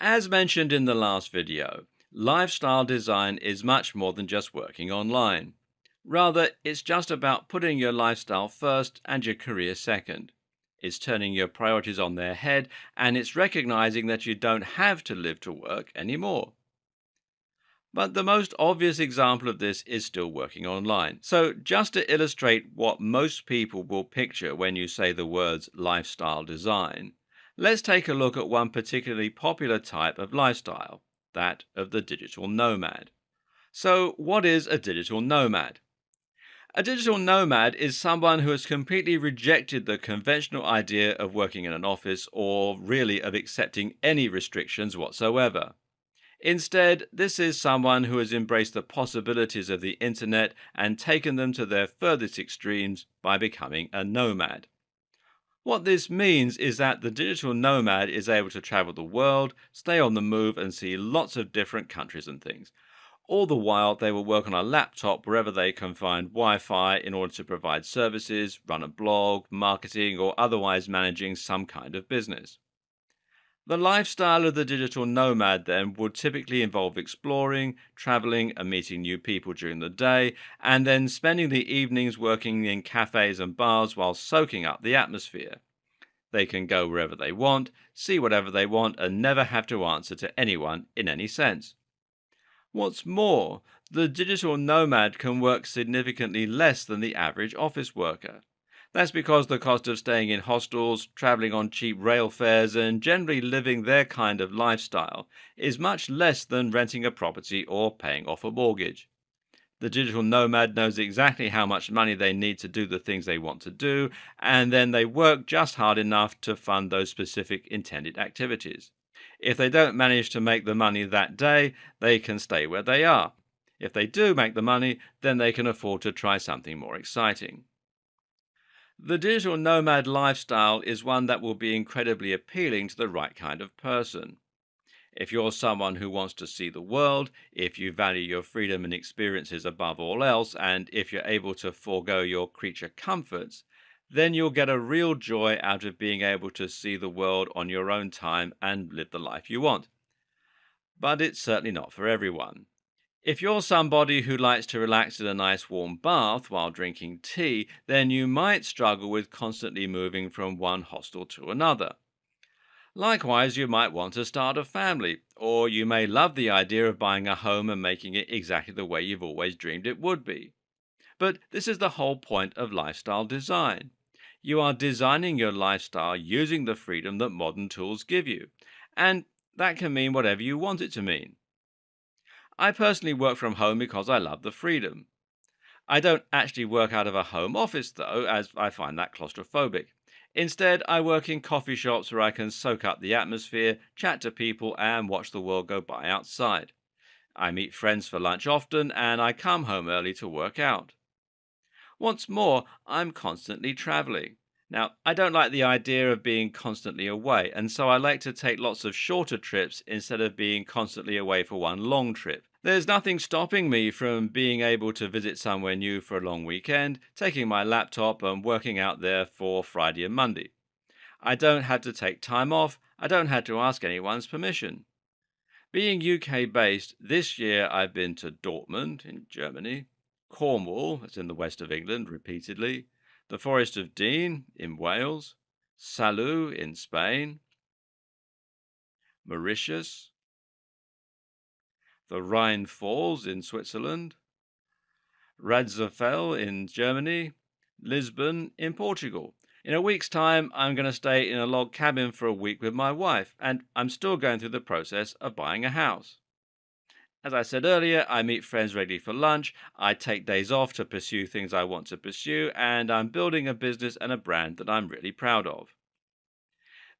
As mentioned in the last video, lifestyle design is much more than just working online. Rather, it's just about putting your lifestyle first and your career second. It's turning your priorities on their head, and it's recognizing that you don't have to live to work anymore. But the most obvious example of this is still working online. So, just to illustrate what most people will picture when you say the words lifestyle design, let's take a look at one particularly popular type of lifestyle, that of the digital nomad. So, what is a digital nomad? A digital nomad is someone who has completely rejected the conventional idea of working in an office or really of accepting any restrictions whatsoever. Instead, this is someone who has embraced the possibilities of the internet and taken them to their furthest extremes by becoming a nomad. What this means is that the digital nomad is able to travel the world, stay on the move, and see lots of different countries and things. All the while, they will work on a laptop wherever they can find Wi Fi in order to provide services, run a blog, marketing, or otherwise managing some kind of business. The lifestyle of the digital nomad then would typically involve exploring, traveling, and meeting new people during the day, and then spending the evenings working in cafes and bars while soaking up the atmosphere. They can go wherever they want, see whatever they want, and never have to answer to anyone in any sense. What's more, the digital nomad can work significantly less than the average office worker. That's because the cost of staying in hostels, traveling on cheap rail fares, and generally living their kind of lifestyle is much less than renting a property or paying off a mortgage. The digital nomad knows exactly how much money they need to do the things they want to do, and then they work just hard enough to fund those specific intended activities. If they don't manage to make the money that day, they can stay where they are. If they do make the money, then they can afford to try something more exciting. The digital nomad lifestyle is one that will be incredibly appealing to the right kind of person. If you're someone who wants to see the world, if you value your freedom and experiences above all else, and if you're able to forego your creature comforts, then you'll get a real joy out of being able to see the world on your own time and live the life you want. But it's certainly not for everyone. If you're somebody who likes to relax in a nice warm bath while drinking tea, then you might struggle with constantly moving from one hostel to another. Likewise, you might want to start a family, or you may love the idea of buying a home and making it exactly the way you've always dreamed it would be. But this is the whole point of lifestyle design. You are designing your lifestyle using the freedom that modern tools give you, and that can mean whatever you want it to mean. I personally work from home because I love the freedom. I don't actually work out of a home office, though, as I find that claustrophobic. Instead, I work in coffee shops where I can soak up the atmosphere, chat to people, and watch the world go by outside. I meet friends for lunch often, and I come home early to work out. What's more, I'm constantly traveling. Now, I don't like the idea of being constantly away, and so I like to take lots of shorter trips instead of being constantly away for one long trip. There's nothing stopping me from being able to visit somewhere new for a long weekend, taking my laptop and working out there for Friday and Monday. I don't have to take time off, I don't have to ask anyone's permission. Being UK based, this year I've been to Dortmund in Germany, Cornwall, that's in the west of England, repeatedly, the Forest of Dean in Wales, Salou in Spain, Mauritius, the Rhine Falls in Switzerland, Radzafel in Germany, Lisbon in Portugal. In a week's time, I'm going to stay in a log cabin for a week with my wife, and I'm still going through the process of buying a house. As I said earlier, I meet friends regularly for lunch, I take days off to pursue things I want to pursue, and I'm building a business and a brand that I'm really proud of.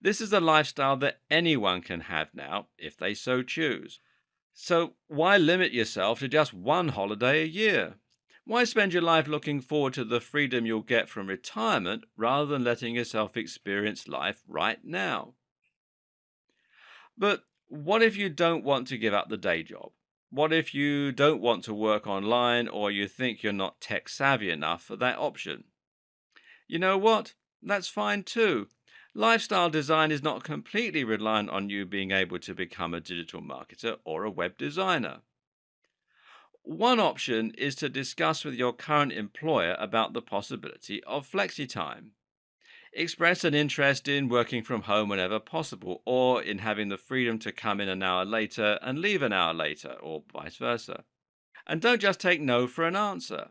This is a lifestyle that anyone can have now, if they so choose. So why limit yourself to just one holiday a year? Why spend your life looking forward to the freedom you'll get from retirement rather than letting yourself experience life right now? But what if you don't want to give up the day job? What if you don't want to work online or you think you're not tech savvy enough for that option? You know what? That's fine too. Lifestyle design is not completely reliant on you being able to become a digital marketer or a web designer. One option is to discuss with your current employer about the possibility of flexi time. Express an interest in working from home whenever possible, or in having the freedom to come in an hour later and leave an hour later, or vice versa. And don't just take no for an answer.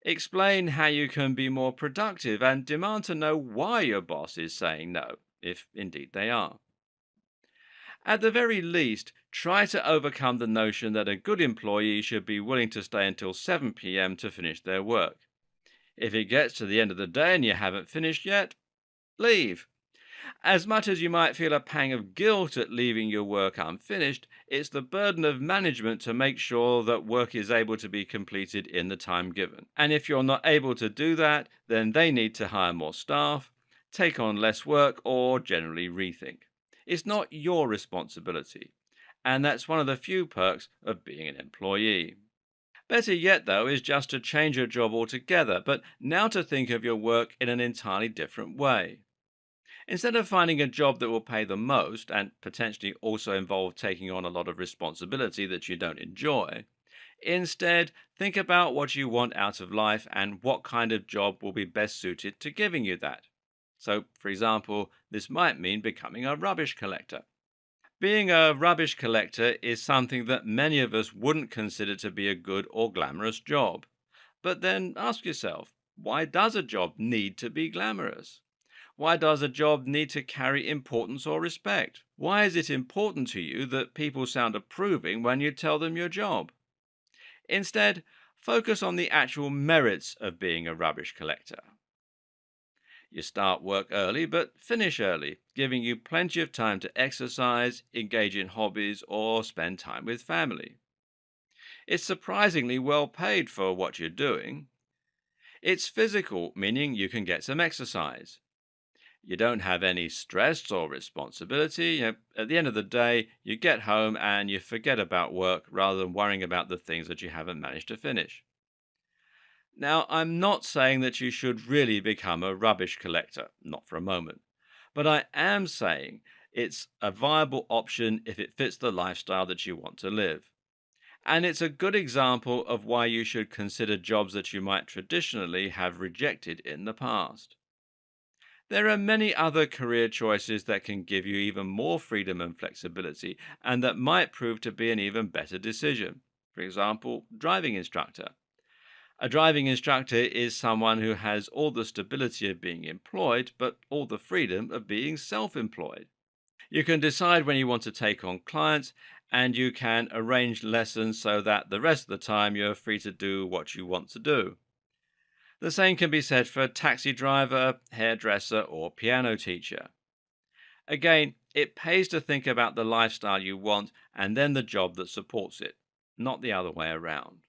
Explain how you can be more productive and demand to know why your boss is saying no, if indeed they are. At the very least, try to overcome the notion that a good employee should be willing to stay until 7 p.m. to finish their work. If it gets to the end of the day and you haven't finished yet, leave. As much as you might feel a pang of guilt at leaving your work unfinished, it's the burden of management to make sure that work is able to be completed in the time given. And if you're not able to do that, then they need to hire more staff, take on less work, or generally rethink. It's not your responsibility. And that's one of the few perks of being an employee. Better yet, though, is just to change your job altogether, but now to think of your work in an entirely different way. Instead of finding a job that will pay the most and potentially also involve taking on a lot of responsibility that you don't enjoy, instead think about what you want out of life and what kind of job will be best suited to giving you that. So, for example, this might mean becoming a rubbish collector. Being a rubbish collector is something that many of us wouldn't consider to be a good or glamorous job. But then ask yourself, why does a job need to be glamorous? Why does a job need to carry importance or respect? Why is it important to you that people sound approving when you tell them your job? Instead, focus on the actual merits of being a rubbish collector. You start work early but finish early, giving you plenty of time to exercise, engage in hobbies, or spend time with family. It's surprisingly well paid for what you're doing. It's physical, meaning you can get some exercise. You don't have any stress or responsibility. At the end of the day, you get home and you forget about work rather than worrying about the things that you haven't managed to finish. Now, I'm not saying that you should really become a rubbish collector, not for a moment. But I am saying it's a viable option if it fits the lifestyle that you want to live. And it's a good example of why you should consider jobs that you might traditionally have rejected in the past. There are many other career choices that can give you even more freedom and flexibility, and that might prove to be an even better decision. For example, driving instructor. A driving instructor is someone who has all the stability of being employed, but all the freedom of being self employed. You can decide when you want to take on clients, and you can arrange lessons so that the rest of the time you're free to do what you want to do. The same can be said for a taxi driver, hairdresser, or piano teacher. Again, it pays to think about the lifestyle you want and then the job that supports it, not the other way around.